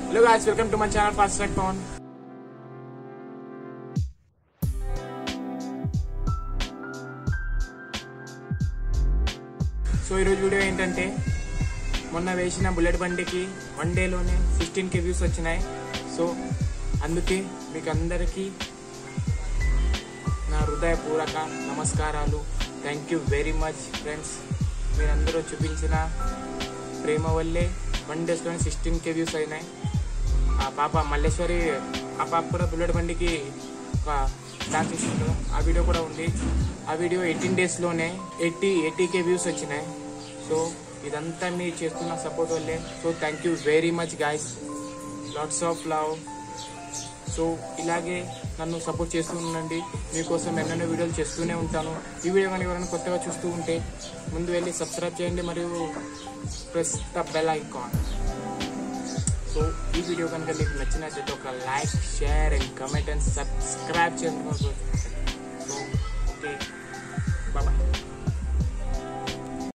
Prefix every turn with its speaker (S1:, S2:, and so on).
S1: Hello guys, welcome to my channel Fast Track Phone. So ఈరోజు video ఏంటంటే మొన్న వేసిన బుల్లెట్ బండికి 1 డేలోనే 16K వ్యూస్ వచ్చినాయి. సో అందుకే మీకు అందరికీ నా హృదయపూర్వక నమస్కారాలు. Thank you very much friends. మీరందరూ చూపించిన ప్రేమ వల్లే 1 డేస్లోనే 16K వ్యూస్ అయినాయి. ఆ పాప మల్లేశ్వరి ఆ పాప కూడా బుల్లెట్ బండికి ఒక డాన్స్ ఇస్తుండ్రు, ఆ వీడియో కూడా ఉంది. ఆ వీడియో 18 డేస్లోనే 80K వ్యూస్ వచ్చినాయి. సో ఇదంతా మీరు చేస్తున్న సపోర్ట్ వల్లే. So thank you very much guys, lots of love. So ఇలాగే నన్ను సపోర్ట్ చేస్తూ ఉండండి. మీకోసం ఎన్నెన్నో వీడియోలు చేస్తూనే ఉంటాను. ఈ వీడియో కానీ ఎవరైనా కొత్తగా చూస్తూ ఉంటే ముందు వెళ్ళి సబ్స్క్రైబ్ చేయండి మరియు press the bell icon. So ఈ వీడియో కనుక మీకు నచ్చినట్లయితే ఒక like, share and comment and subscribe చేసుకోండి. So okay.